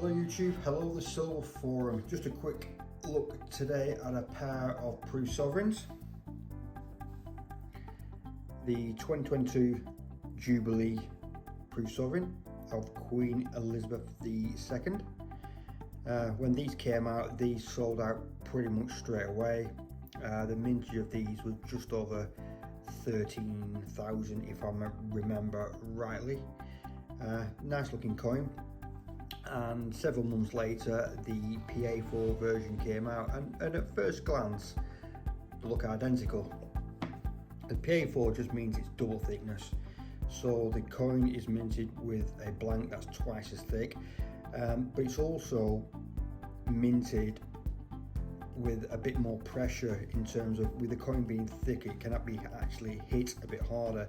Hello YouTube, hello the Silver Forum. Just a quick look today at a pair of proof sovereigns. The 2022 Jubilee proof sovereign of Queen Elizabeth II. When these came out, these sold out pretty much straight away. The mintage of these was just over 13,000 if I remember rightly. Nice looking coin. And several months later the PA4 version came out, and at first glance they look identical. The PA4 just means it's double thickness, so the coin is minted with a blank that's twice as thick, but it's also minted with a bit more pressure in terms of, with the coin being thicker, it cannot be actually hit a bit harder,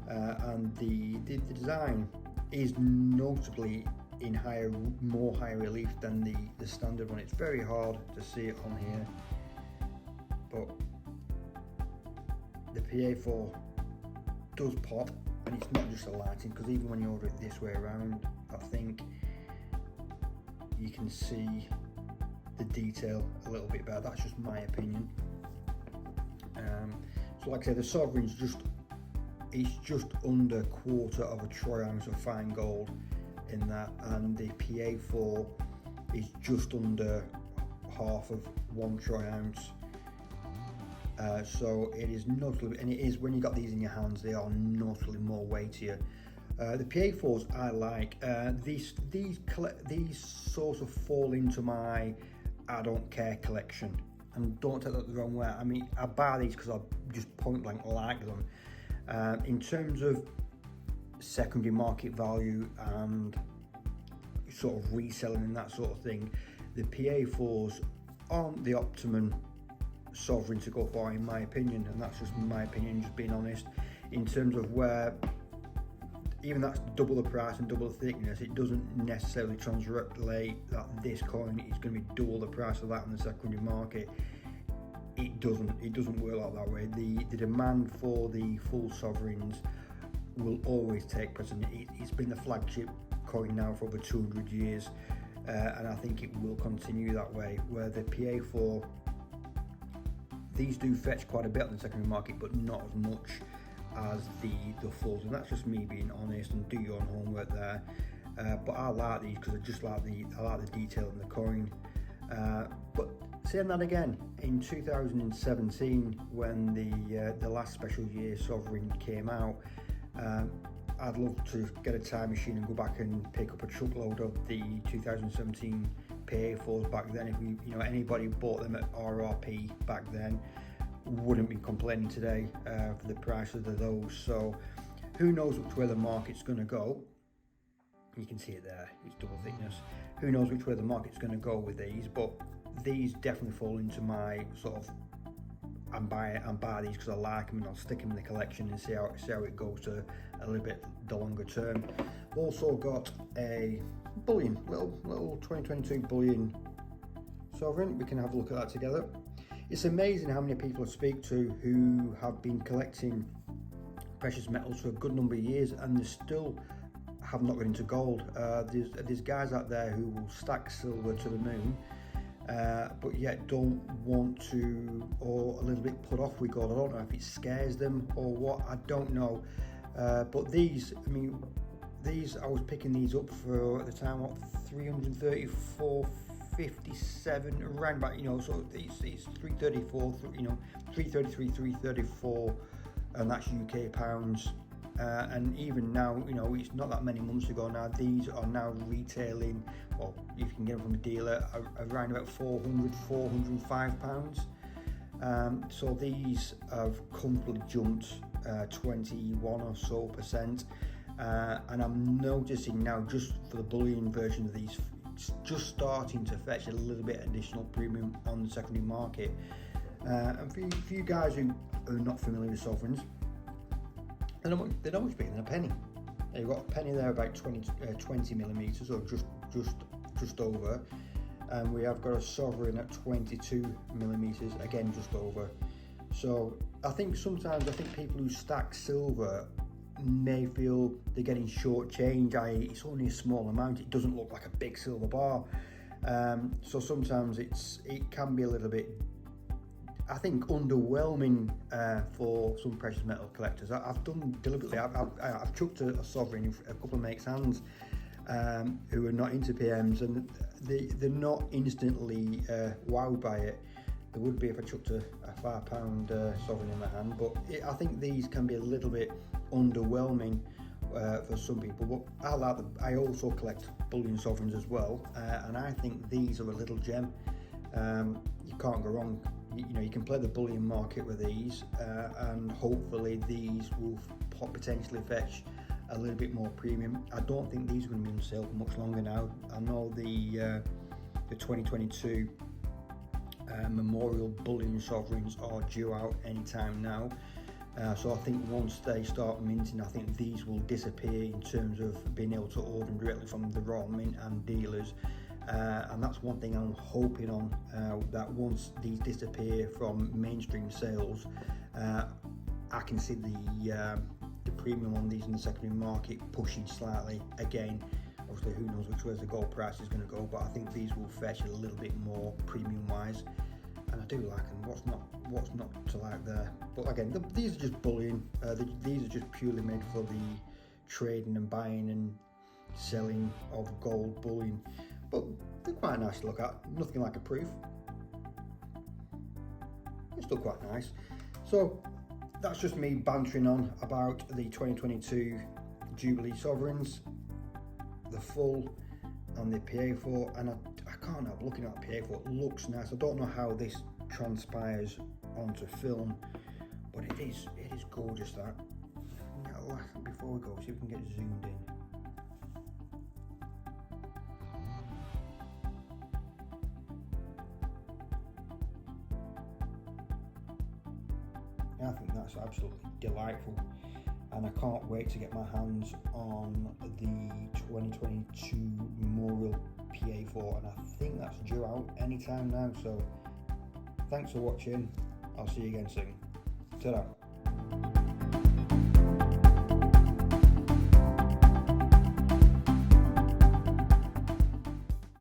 and the design is notably in more high relief than the standard one. It's very hard to see it on here, but the PA4 does pop, and it's not just a lighting, because even when you order it this way around, I think you can see the detail a little bit better. That's just my opinion. So like I said, the sovereign's it's just under 1/4 of a troy ounce of fine gold in that, and the PA4 is just under half of 1 troy ounce. So it is notably, and it is, when you got these in your hands, they are notably more weightier. The PA4s I like. These sort of fall into my I don't care collection, and don't take that the wrong way. I mean, I buy these because I just point blank like them. In terms of secondary market value and sort of reselling and that sort of thing, the PA4s aren't the optimum sovereign to go for, in my opinion, and that's just my opinion, just being honest. In terms of where, even that's double the price and double the thickness, it doesn't necessarily translate that this coin is going to be double the price of that in the secondary market. It doesn't work like that way. The demand for the full sovereigns will always take precedent. It's been the flagship coin now for over 200 years, and I think it will continue that way. Where the PA4, these do fetch quite a bit on the secondary market, but not as much as the fulls, and that's just me being honest, and do your own homework there. But I like these because I like the detail in the coin. But saying that again, in 2017, when the last special year sovereign came out, I'd love to get a time machine and go back and pick up a truckload of the 2017 PA4s back then. If anybody bought them at RRP back then, wouldn't be complaining today for the price of those. So who knows which way the market's going to go. You can see it there, it's double thickness. Who knows which way the market's going to go with these, but these definitely fall into my sort of, I'm buy these because I like them, and I'll stick them in the collection and see how it goes to a little bit the longer term. Also got a bullion, little 2022 bullion sovereign. We can have a look at that together. It's amazing how many people I speak to who have been collecting precious metals for a good number of years, and they still have not got into gold. There's guys out there who will stack silver to the moon, but yet don't want to, or a little bit put off with gold. I don't know if it scares them or what, I don't know. But these, I mean, I was picking these up for, at the time, what, 334.57 around about, so it's 334, 333, 334, and that's UK pounds. And even now, it's not that many months ago now, these are now retailing, or if you can get them from a dealer, around about 405 pounds. So these have comfortably jumped 21 or so percent, and I'm noticing now, just for the bullion version of these, it's just starting to fetch a little bit additional premium on the secondary market. And for you guys who are not familiar with sovereigns, they're not much bigger than a penny. You've got a penny there about 20 millimeters, or just over, and we have got a sovereign at 22 millimeters, again just over. So I think sometimes people who stack silver may feel they're getting shortchanged, i.e. it's only a small amount, it doesn't look like a big silver bar. So sometimes it can be a little bit, I think, underwhelming for some precious metal collectors. I've done deliberately, I've chucked a sovereign in a couple of mates' hands who are not into PMs, and they're not instantly wowed by it. They would be if I chucked a £5 sovereign in my hand, but I think these can be a little bit underwhelming for some people. But I also collect bullion sovereigns as well, and I think these are a little gem. You can't go wrong. You can play the bullion market with these, and hopefully these will potentially fetch a little bit more premium. I don't think these are going to be on sale for much longer now. I know the 2022 memorial bullion sovereigns are due out anytime now, so I think once they start minting, I think these will disappear in terms of being able to order them directly from the Royal Mint and dealers, and that's one thing I'm hoping on, that once these disappear from mainstream sales, I can see the premium on these in the secondary market pushing slightly again. Obviously, who knows which way the gold price is going to go, but I think these will fetch a little bit more premium wise, and I do like them. What's not to like there? But again, these are just bullion. These are just purely made for the trading and buying and selling of gold bullion, but they're quite nice to look at. Nothing like a proof. It's still quite nice. So that's just me bantering on about the 2022 Jubilee sovereigns, the full and the PA4, and I can't help looking at PA4. It looks nice. I don't know how this transpires onto film, but it is gorgeous. That before we go, see if we can get zoomed in. I think that's absolutely delightful, and I can't wait to get my hands on the 2022 Memorial PA4, and I think that's due out anytime now. So thanks for watching. I'll see you again soon. Ta-da.